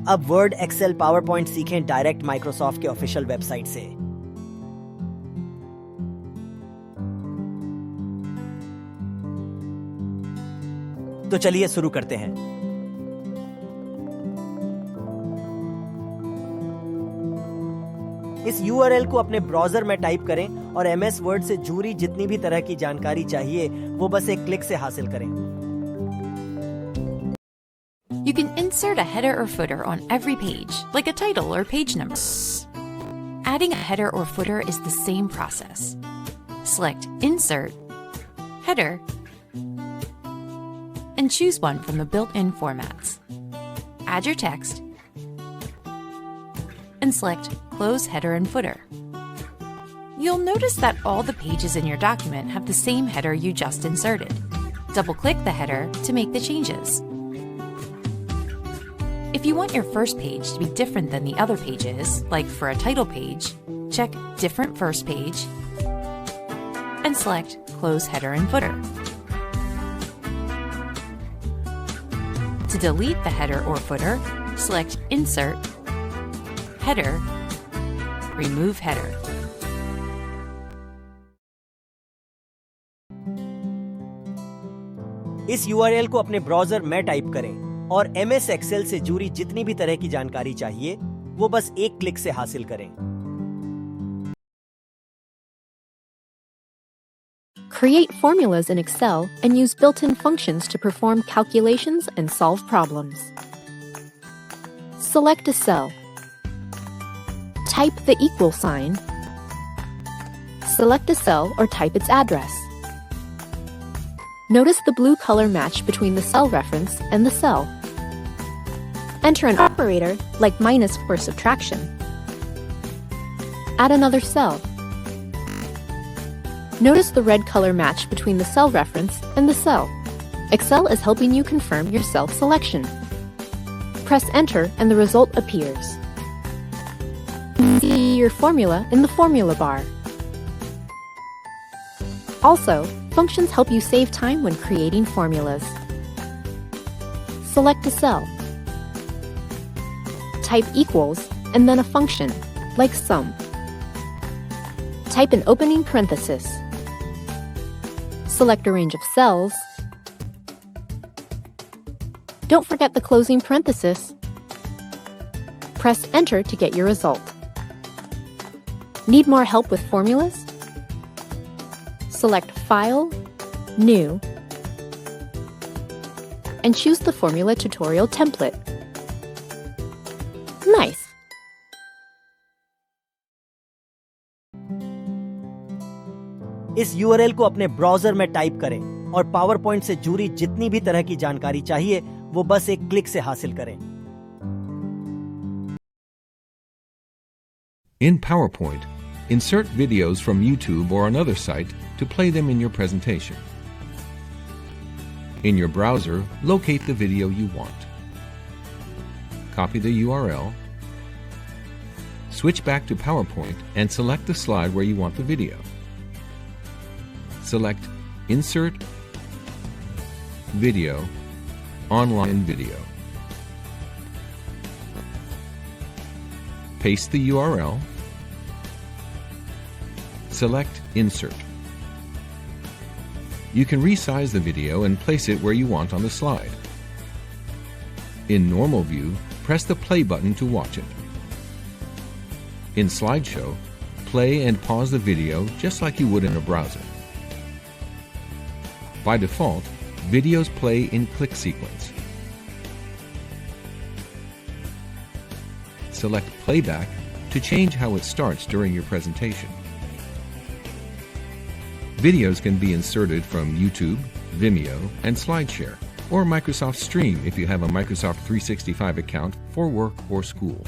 अब word, Excel, power point सीखें direct Microsoft के ऑफिशियल वेबसाइट से। तो चलिए शुरू करते हैं। इस URL को अपने ब्राउजर में टाइप करें और MS वर्ड से जुड़ी जितनी भी तरह की जानकारी चाहिए वो बस एक क्लिक से हासिल करें। You can insert a header or footer on every page, like a title or page number. Adding a header or footer is the same process. Select Insert, Header, and choose one from the built-in formats. Add your text, and select Close Header and Footer. You'll notice that all the pages in your document have the same header you just inserted. Double-click the header to make the changes. If you want your first page to be different than the other pages, like for a title page, check Different First Page and select Close Header and Footer. To delete the header or footer, select Insert, Header, Remove Header. इस URL को अपने browser में type करें और MS Excel से जुड़ी जितनी भी तरह की जानकारी चाहिए वो बस एक क्लिक से हासिल करें। Create formulas in Excel and use built-in functions to perform calculations and solve problems. Select a cell. Type the equal sign. Select a cell or type its address. Notice the blue color match between the cell reference and the cell. Enter an operator like minus for subtraction. Add another cell. Notice the red color match between the cell reference and the cell. Excel is helping you confirm your cell selection. Press Enter and the result appears. See your formula in the formula bar. Also, functions help you save time when creating formulas. Select a cell. Type equals and then a function, like sum. Type an opening parenthesis. Select a range of cells. Don't forget the closing parenthesis. Press Enter to get your result. Need more help with formulas? Select File, New, and choose the Formula Tutorial template. Nice! इस URL को अपने browser में type करें और power point से जुड़ी जितनी भी तरह की जानकारी चाहिए वो बस एक क्लिक से हासिल करें। In PowerPoint, insert videos from YouTube or another site to play them in your presentation. In your browser, locate the video you want. Copy the URL, switch back to PowerPoint and select the slide where you want the video. Select Insert, Video, Online Video. Paste the URL. Select Insert. You can resize the video and place it where you want on the slide. In normal view, press the play button to watch it. In slideshow, play and pause the video just like you would in a browser. By default, videos play in click sequence. Select Playback to change how it starts during your presentation. Videos can be inserted from YouTube, Vimeo, and SlideShare, or Microsoft Stream if you have a Microsoft 365 account for work or school.